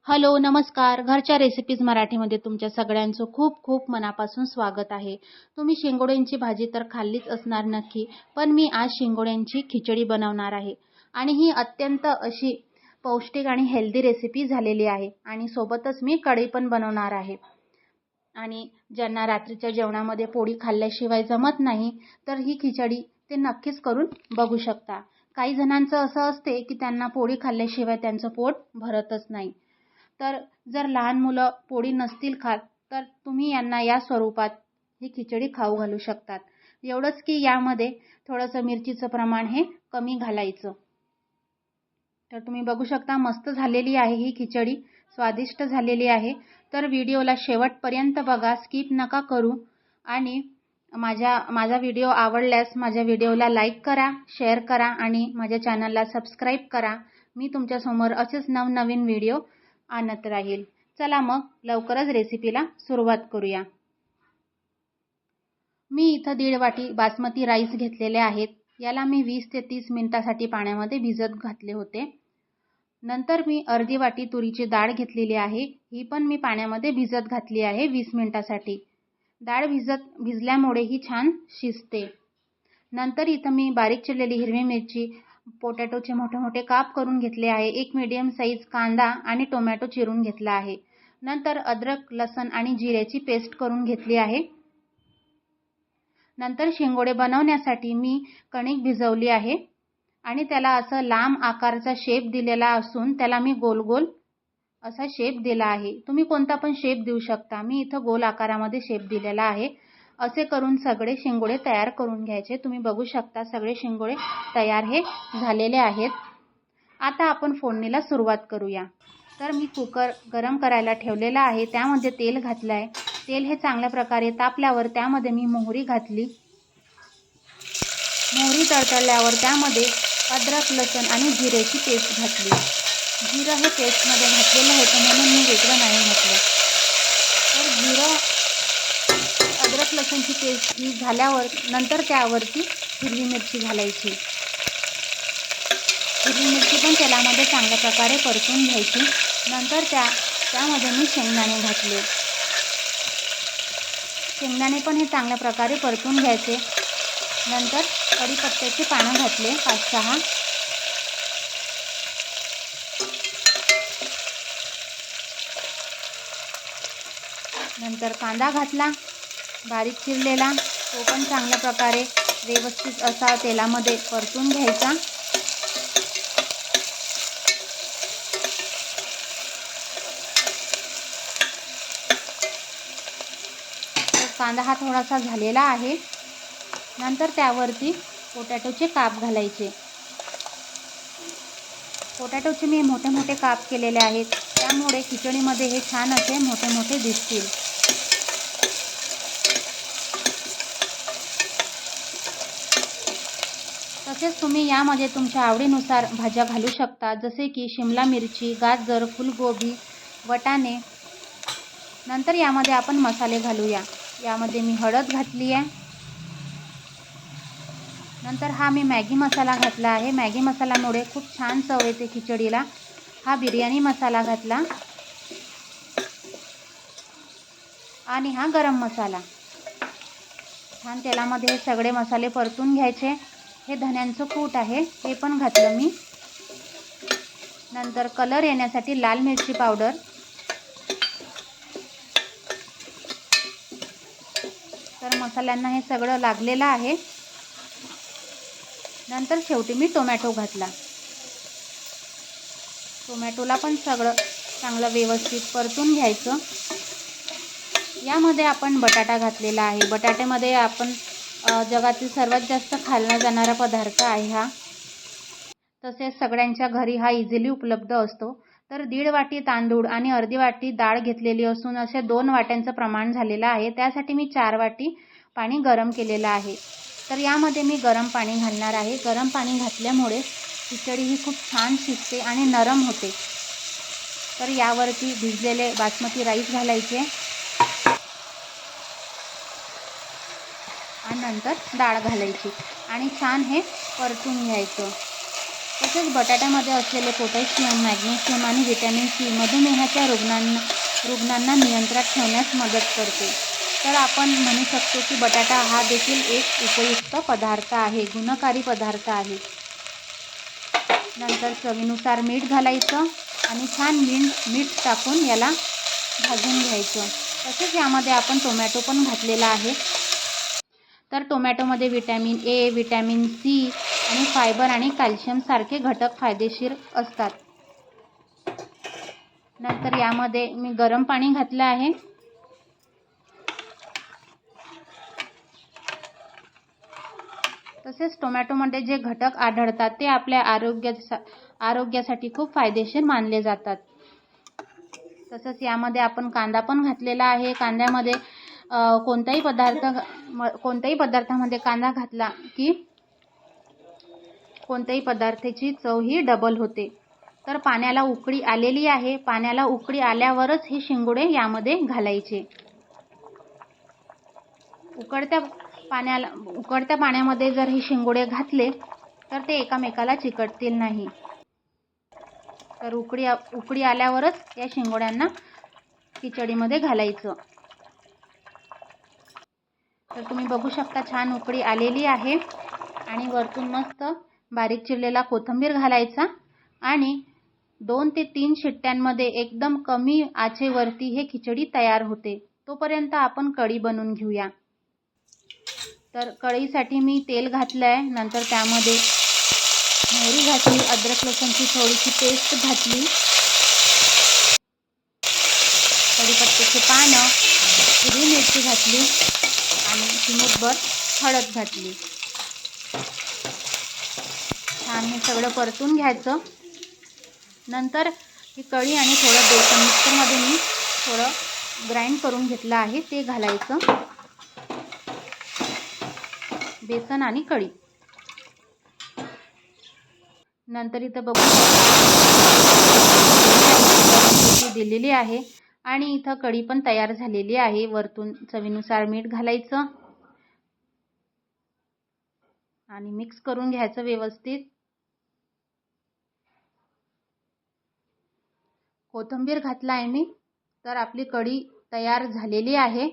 Hello, नमस्कार. घरच्या recipes मराठीमध्ये तुमच्या सगळ्यांचं खूप खूप मनापासून स्वागत आहे. तुम्ही शेंगोड्यांची भाजी तर खाल्लीच असणार नक्की, पण मी आज शेंगोड्यांची खिचडी बनवणार आहे आणि ही अत्यंत अशी पौष्टिक आणि हेल्दी रेसिपी झालेली आहे आणि सोबतच मी कढी पण बनवणार आहे. आणि ज्यांना रात्रीच्या जेवणामध्ये पोळी खाल्ल्याशिवाय जमत नाही, तर ही खिचडी ते नक्कीच करून बघू शकता. काही जणांचं असं असते की त्यांना पोळी खाल्ल्याशिवाय त्यांचं पोट भरतच नाही. तर जर लहान मुलं पोळी नसतील खात, तर तुम्ही यांना या स्वरूपात ही खिचडी खाऊ घालू शकतात. एवढंच की यामध्ये थोडंसं मिरचीचं प्रमाण हे कमी घालायचं. तर तुम्ही बघू शकता मस्त झालेली आहे ही खिचडी, स्वादिष्ट झालेली आहे. तर व्हिडिओला शेवटपर्यंत बघा, स्किप नका करू आणि माझा व्हिडिओ आवडल्यास माझ्या व्हिडिओला लाईक करा, शेअर करा आणि माझ्या चॅनलला सबस्क्राईब करा. मी तुमच्यासमोर असेच नवनवीन व्हिडिओ आणत राहील. चला मग लवकरच रेसिपीला सुरुवात करूया. मी इथं 1.5 वाटी बासमती राईस घेतलेले आहेत. याला मी 20 ते 30 मिनिटासाठी पाण्यामध्ये भिजत घातले होते. नंतर मी अर्धी वाटी तुरीची डाळ घेतलेली आहे. ही पण मी पाण्यामध्ये भिजत घातली आहे 20 मिनिटासाठी. डाळ भिजल्यामुळे ही छान शिजते. नंतर इथं मी बारीक चिरलेली हिरवी मिरची, पोटॅटोचे मोठे मोठे काप करून घेतले आहे. एक मीडियम साईज कांदा आणि टोमॅटो चिरून घेतला आहे. नंतर अद्रक, लसूण आणि जिऱ्याची पेस्ट करून घेतली आहे. नंतर शेंगोडे बनवण्यासाठी मी कणिक भिजवली आहे आणि त्याला असं लांब आकाराचा शेप दिलेला असून त्याला मी गोल गोल असा शेप दिला आहे. तुम्ही कोणता पण शेप देऊ शकता. मी इथं गोल आकारामध्ये शेप दिलेला आहे. असे करून सगळे शेंगोडे तयार करून घ्यायचे. तुम्ही बघू शकता सगळे शेंगोडे तयार हे झालेले आहेत. आता आपण फोडणीला सुरुवात करूया. तर मी कुकर गरम करायला ठेवलेला आहे. त्यामध्ये तेल घातलं आहे. तेल हे चांगल्या प्रकारे तापल्यावर त्यामध्ये मी मोहरी घातली. मोहरी तडतडल्यावर त्यामध्ये अद्रक, लसूण आणि जिऱ्याची पेस्ट घातली. जिरं हे पेस्टमध्ये घातलेलं होतं म्हणून मी वेगळं नाही घातलं. तर जिरं, अद्रक, लसूणची पेस्ट ही झाल्यावर नंतर त्यावरती हिरवी मिरची घालायची. हिरवी मिरची पण तेलामध्ये चांगल्या प्रकारे परतून घ्यायची. नंतर त्यामध्ये मी शेंगदाणे घातले. शेंगदाणे पण हे चांगल्या प्रकारे परतून घ्यायचे. नंतर कढीपत्त्याची पानं घातले 5-6. नंतर कांदा घातला बारीक चिरलेला. तो पण चांगल्या प्रकारे व्यवस्थित असा तेलामध्ये परतून घ्यायचा. कांदा हा थोडासा झालेला आहे. नंतर त्यावरती पोटॅटोचे काप घालायचे. पोटॅटोचे मी मोठे मोठे काप केलेले आहेत. त्यामुळे खिचडीमध्ये हे छान असे मोठे मोठे दिसतील. तसेच तुम्ही यामध्ये तुमच्या आवडीनुसार भाज्या घालू शकता, जसे की शिमला मिरची, गाजर, फुलगोबी, वाटाणे. नंतर यामध्ये आपण मसाले घालूया. यामध्ये मी हळद घातली आहे. नंतर हा मी मॅगी मसाला घातला आहे. मॅगी मसाल्यामुळे खूप छान चव येते खिचडीला. हा बिर्याणी मसाला घातला आणि हा गरम मसाला. छान तेलामध्ये हे सगळे मसाले परतून घ्यायचे. हे धन्यांचं कूट आहे, हे पण घातलं मी. नंतर कलर येण्यासाठी लाल मिरची पावडर. तर मसाल्यांना हे सगळं लागलेलं आहे. नंतर शेवटी मी टोमॅटो घातला. टोमॅटोला पण सगळं चांगलं व्यवस्थित परतून घ्यायचं. यामध्ये आपण बटाटा घातलेला आहे. बटाट्यामध्ये आपण जगातील सर्वात जास्त खाल्ला जाणारा पदार्थ आहे हा. तसेच सगळ्यांच्या घरी हा इझिली उपलब्ध असतो. तर 1.5 वाटी तांदूळ आणि अर्धी वाटी डाळ घेतलेली असून असे 2 वाट्यांचं प्रमाण झालेलं आहे. त्यासाठी मी 4 वाटी पाणी गरम केलेलं आहे. तर यामध्ये मी गरम पाणी घालणार आहे. गरम पाणी घातल्यामुळे खिचडी ही खूप छान शिजते आणि नरम होते. तर यावरती भिजलेले बासमती राईस घालायचे आणि नंतर डाळ घालायची आणि छान हे परतून घ्यायचं. तसेच बटाट्यामध्ये असलेले पोटॅशियम, मॅग्नेशियम आणि व्हिटॅमिन सी मधुमेहाच्या रुग्णांना नियंत्रणात ठेवण्यास मदत करते. तर आपण म्हणू शकतो की बटाटा हा देखील एक उपयुक्त पदार्थ आहे, गुणकारी पदार्थ आहे. नंतर चवीनुसार मीठ घालायचं आणि छान मीठ टाकून याला भाजून घ्यायचं. तसेच यामध्ये आपण टोमॅटो पण घातलेला आहे. तर टोमॅटोमध्ये व्हिटॅमिन ए, व्हिटॅमिन सी आणि फायबर आणि कॅल्शियम सारखे घटक फायदेशीर असतात. नंतर यामध्ये मी गरम पाणी घातलं आहे. तसेच टोमॅटोमध्ये जे घटक आढळतात ते आपल्या आरोग्यासाठी खूप फायदेशीर मानले जातात. तसंच यामध्ये आपण कांदा पण घातलेला आहे. कांद्यामध्ये कोणत्याही पदार्थामध्ये कांदा घातला की कोणत्याही पदार्थाची चव ही डबल होते. तर पाण्याला उकळी आलेली आहे. पाण्याला उकळी आल्यावरच हे शिंगोडे यामध्ये घालायचे. उकळत्या पाण्यामध्ये जर हे शिंगोडे घातले तर ते एकमेकाला चिकटतील नाही. तर उकळी आल्यावरच या शिंगोड्यांना खिचडीमध्ये घालायचं. तर तुम्ही बघू शकता छान उकळी आलेली आहे आणि वरतून मस्त बारीक चिरलेला कोथिंबीर घालायचा आणि 2 ते 3 शिट्ट्यांमध्ये एकदम कमी आचेवरती हे खिचडी तयार होते. तोपर्यंत आपण कढी बनवून घेऊया. तर कढईसाठी मी तेल घातलं आहे. नंतर त्यामध्ये मोहरी घातली, अद्रक लसूणची थोडीशी पेस्ट घातली, कढीपत्त्याची पानं, हिरवी मिरची घातली आणि चिमूटभर हळद घातली. छान हे सगळं परतून घ्यायचं. नंतर ही कढी आणि थोडं बेसन मिक्सरमध्ये मी थोडं ग्राइंड करून घेतलं आहे ते घालायचं. बेसन आणि कढी. नंतर इथं बघू दिलेली आहे आणि इथं कढी पण तयार झालेली आहे. वरतून चवीनुसार मीठ घालायचं आणि मिक्स करून घ्यायचं व्यवस्थित. कोथिंबीर घातला आहे मी. तर आपली कढी तयार झालेली आहे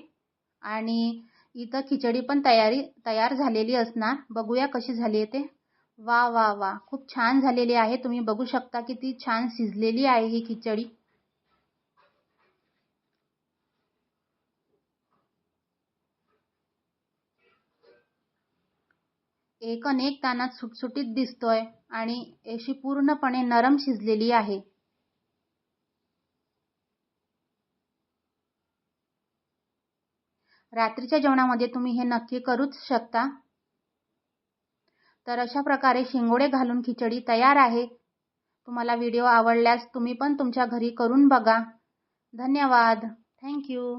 आणि इथं खिचडी पण तयार झालेली असणार. बघूया कशी झाली आहे ते. वा वा वा, खूप छान झालेली आहे. तुम्ही बघू शकता किती छान शिजलेली आहे ही खिचडी. एक तानात सुटसुटीत दिसतोय आणि अशी पूर्णपणे नरम शिजलेली आहे. रात्रीच्या जेवणामध्ये तुम्ही हे नक्की करूच शकता. तर अशा प्रकारे शिंगोडे घालून खिचडी तयार आहे. तुम्हाला व्हिडिओ आवडल्यास तुम्ही पण तुमच्या घरी करून बघा. धन्यवाद. थँक्यू.